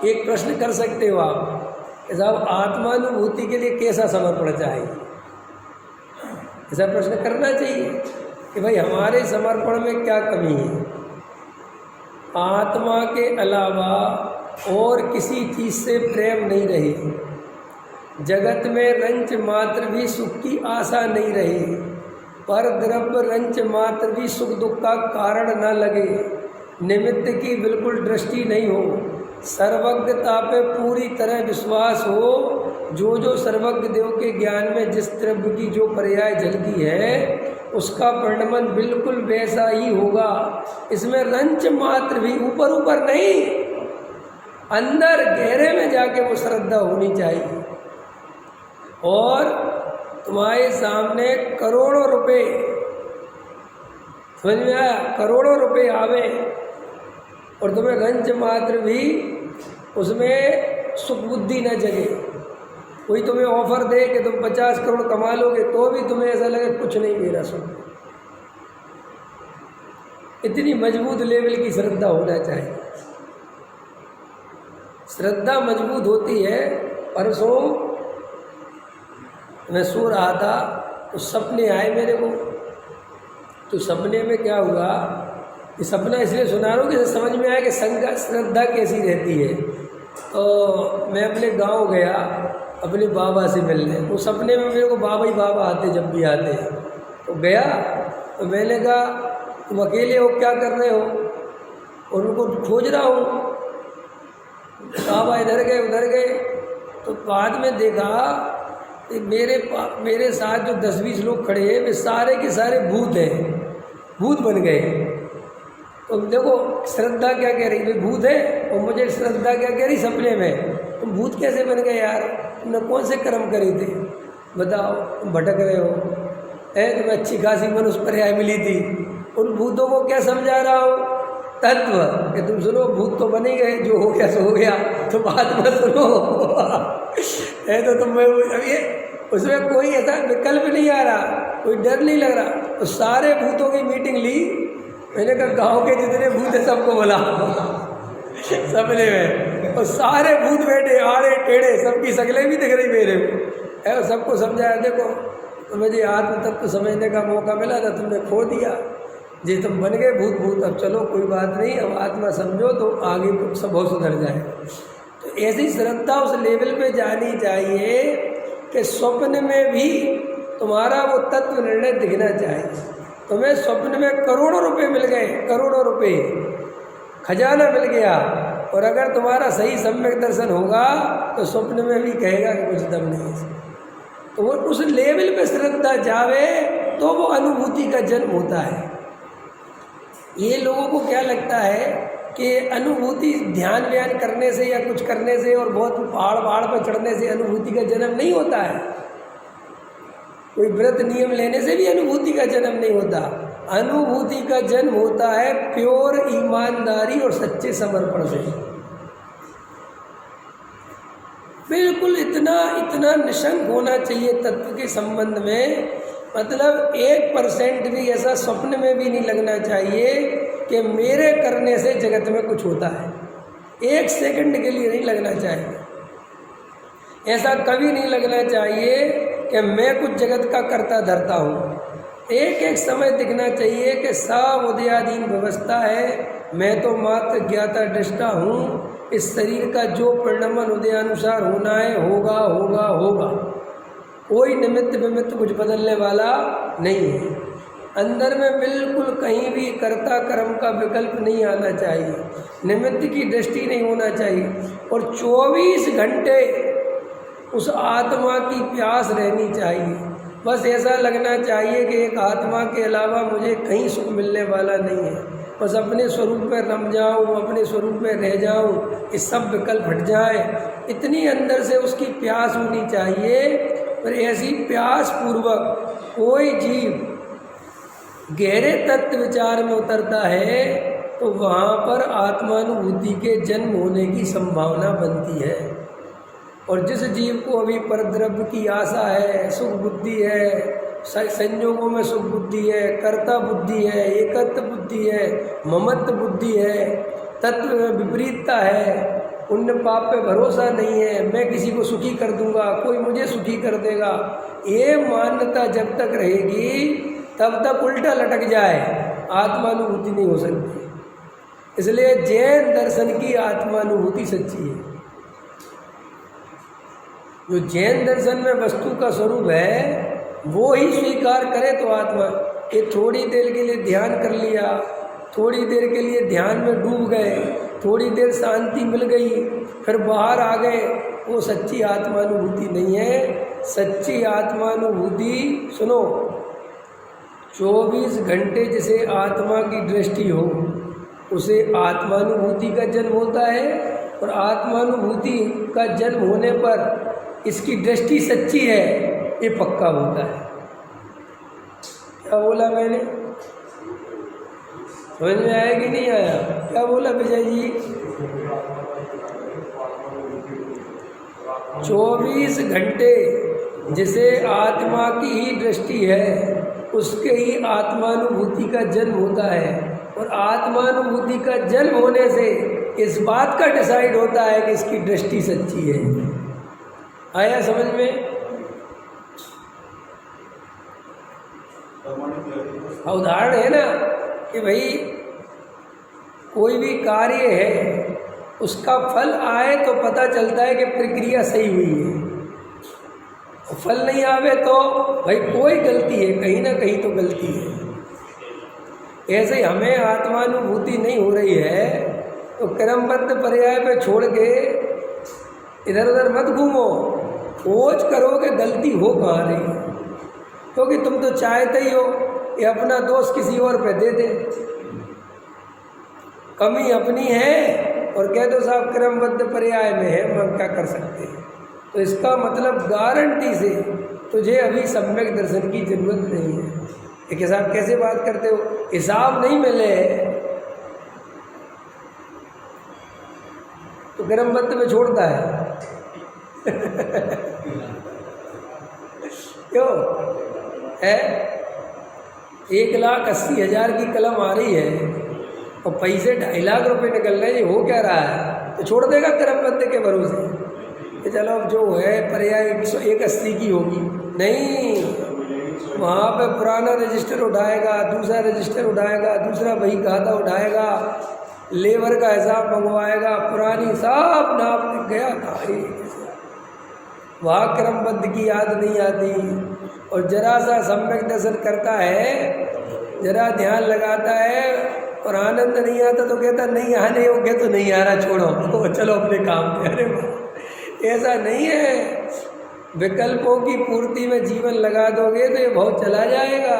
एक प्रश्न कर सकते हो आप कि साहब आत्मानुभूति के लिए कैसा समर्पण चाहिए। ऐसा प्रश्न करना चाहिए कि भाई हमारे समर्पण में क्या कमी है। आत्मा के अलावा और किसी चीज़ से प्रेम नहीं रही, जगत में रंच मात्र भी सुख की आशा नहीं रही, पर द्रव्य रंच मात्र भी सुख दुख का कारण न लगे, निमित्त की बिल्कुल दृष्टि नहीं हो, सर्वज्ञता पे पूरी तरह विश्वास हो, जो सर्वज्ञ देव के ज्ञान में जिस द्रव्य की जो पर्याय झलकी है उसका परिणमन बिल्कुल वैसा ही होगा। इसमें रंच मात्र भी, ऊपर ऊपर नहीं, अंदर गहरे में जाके वो श्रद्धा होनी चाहिए। और तुम्हारे सामने करोड़ों रुपए, समझ में आया, करोड़ों रुपए आवे और तुम्हें रंच मात्र भी उसमें सुख बुद्धि न जगे, कोई तुम्हें ऑफर दे कि तुम 50 करोड़ कमा लोगे तो भी तुम्हें ऐसा लगे कुछ नहीं मेरा सुख। इतनी मजबूत लेवल की श्रद्धा होना चाहिए। श्रद्धा मजबूत होती है। परसों मैं सो रहा था तो सपने आए मेरे को। तो सपने में क्या हुआ, ये सपना इसलिए सुना रहा हूँ कि समझ में आया कि श्रद्धा कैसी रहती है। तो मैं अपने गांव गया अपने बाबा से मिलने। वो सपने में मेरे को बाबा ही बाबा आते, जब भी आते हैं। तो गया तो मैंने कहा तुम अकेले हो, क्या कर रहे हो? और उनको खोज रहा हूँ। बाबा इधर गए उधर गए। तो बाद में देखा कि मेरे साथ जो 10-20 लोग खड़े हैं वे सारे के सारे भूत हैं, भूत बन गए। तो देखो श्रद्धा क्या कह रही, वे भूत है और मुझे श्रद्धा क्या कह रही सपने में, तुम भूत कैसे बन गए यार, तुमने कौन से कर्म करे थे बताओ, तुम भटक रहे हो, तुम्हें अच्छी खासी मनुष्य पर्याय मिली थी। उन भूतों को क्या समझा रहा हूँ, तत्व कि तुम सुनो, भूत तो बने गए, जो हो गया सो हो गया, तो बात मत सुनो। तो तुम ये उसमें कोई ऐसा विकल्प नहीं आ रहा, कोई डर नहीं लग रहा। तो सारे भूतों की मीटिंग ली। मैंने कहा गांव के जितने भूत है सबको बोला सपने में, और सारे भूत बैठे आड़े टेढ़े, सबकी शक्लें भी दिख रही मेरे को। सबको समझाया देखो तो मुझे आत्म तत्व समझने का मौका मिला था, तुमने खो दिया जी, तुम बन गए भूत। अब चलो कोई बात नहीं, अब आत्मा समझो तो आगे सब बहुत सुधर जाए। तो ऐसी श्रद्धा उस लेवल पे जानी चाहिए कि स्वप्न में भी तुम्हारा वो तत्व निर्णय दिखना चाहिए। तुम्हें स्वप्न में करोड़ों रुपए मिल गए, करोड़ों रुपए खजाना मिल गया, और अगर तुम्हारा सही सम्यक दर्शन होगा तो स्वप्न में भी कहेगा कि कुछ दम नहीं है। तो वो उस लेवल पे श्रद्धा जावे तो वो अनुभूति का जन्म होता है। ये लोगों को क्या लगता है कि अनुभूति ध्यान व्यान करने से या कुछ करने से और बहुत पहाड़ पर चढ़ने से अनुभूति का जन्म नहीं होता है। कोई व्रत नियम लेने से भी अनुभूति का जन्म नहीं होता। अनुभूति का जन्म होता है प्योर ईमानदारी और सच्चे समर्पण से। बिल्कुल इतना निशंक होना चाहिए तत्व के संबंध में, मतलब 1% भी ऐसा स्वप्न में भी नहीं लगना चाहिए कि मेरे करने से जगत में कुछ होता है। 1 सेकंड के लिए नहीं लगना चाहिए। ऐसा कभी नहीं लगना चाहिए कि मैं कुछ जगत का कर्ता धरता हूँ। एक समय दिखना चाहिए कि सब उदयाधीन व्यवस्था है, मैं तो मात्र ज्ञाता दृष्टा हूँ। इस शरीर का जो परिणमन उदयानुसार होना है होगा होगा होगा। कोई निमित्त विमित्त कुछ बदलने वाला नहीं है। अंदर में बिल्कुल कहीं भी कर्ता कर्म का विकल्प नहीं आना चाहिए, निमित्त की दृष्टि नहीं होना चाहिए, और 24 घंटे उस आत्मा की प्यास रहनी चाहिए। बस ऐसा लगना चाहिए कि एक आत्मा के अलावा मुझे कहीं सुख मिलने वाला नहीं है। बस अपने स्वरूप में रम जाऊँ, अपने स्वरूप में रह जाऊँ, ये सब विकल्प हट जाए। इतनी अंदर से उसकी प्यास होनी चाहिए। और ऐसी प्यास पूर्वक कोई जीव गहरे तत्व विचार में उतरता है तो वहाँ पर आत्मानुभूति के जन्म होने की संभावना बनती है। और जिस जीव को अभी परद्रव्य की आशा है, सुख बुद्धि है, संयोगों में सुख बुद्धि है, कर्ता बुद्धि है, एकत्व बुद्धि है, ममत्व बुद्धि है, तत्व में विपरीतता है, पुण्य पाप पे भरोसा नहीं है, मैं किसी को सुखी कर दूंगा, कोई मुझे सुखी कर देगा, ये मान्यता जब तक रहेगी तब तक उल्टा लटक जाए, आत्मानुभूति नहीं हो सकती। इसलिए जैन दर्शन की आत्मानुभूति सच्ची है। जो जैन दर्शन में वस्तु का स्वरूप है वो ही स्वीकार करे तो आत्मा। ये थोड़ी देर के लिए ध्यान कर लिया, थोड़ी देर के लिए ध्यान में डूब गए, थोड़ी देर शांति मिल गई, फिर बाहर आ गए, वो सच्ची आत्मानुभूति नहीं है। सच्ची आत्मानुभूति सुनो, 24 घंटे जिसे आत्मा की दृष्टि हो उसे आत्मानुभूति का जन्म होता है, और आत्मानुभूति का जन्म होने पर इसकी दृष्टि सच्ची है ये पक्का होता है। क्या बोला मैंने? समझ में आया कि नहीं आया? क्या बोला विजय जी? 24 घंटे जिसे आत्मा की ही दृष्टि है उसके ही आत्मानुभूति का जन्म होता है, और आत्मानुभूति का जन्म होने से इस बात का डिसाइड होता है कि इसकी दृष्टि सच्ची है। आया समझ में? उदाहरण है ना कि भाई कोई भी कार्य है उसका फल आए तो पता चलता है कि प्रक्रिया सही हुई है, और फल नहीं आवे तो भाई कोई गलती है, कहीं ना कहीं तो गलती है। ऐसे ही हमें आत्मानुभूति नहीं हो रही है तो क्रमबद्ध पर्याय पे छोड़ के इधर उधर मत घूमो, खोज करो कि गलती हो कहाँ रही है, क्योंकि तुम तो चाहते ही हो कि अपना दोष किसी और पे दे दे। कमी अपनी है और कह दो साहब क्रमबद्ध पर्याय में है, हम क्या कर सकते हैं। तो इसका मतलब गारंटी से तुझे अभी सम्यक दर्शन की जरूरत नहीं है। एक साहब कैसे बात करते हो, हिसाब नहीं मिले तो क्रमबद्ध में छोड़ता है क्यों है? 1,80,000 की कलम आ रही है और पैसे 2.5 लाख रुपए निकल रहे हैं, हो क्या रहा है? तो छोड़ देगा क्रमबद्ध के भरोसे कि चलो अब जो है पर्याय 180 की होगी। नहीं, वहाँ पे पुराना रजिस्टर उठाएगा, दूसरा रजिस्टर उठाएगा, दूसरा बही खाता उठाएगा, लेबर का हिसाब मंगवाएगा, पुरानी सब नाप गया था। वहाँ क्रमबद्ध की याद नहीं आती। और जरा सा सम्यक दर्शन करता है, जरा ध्यान लगाता है और आनंद नहीं आता तो कहता नहीं आने योग्य तो नहीं आ रहा, छोड़ो तो चलो अपने काम पे। अरे ऐसा नहीं है, विकल्पों की पूर्ति में जीवन लगा दोगे तो ये बहुत चला जाएगा।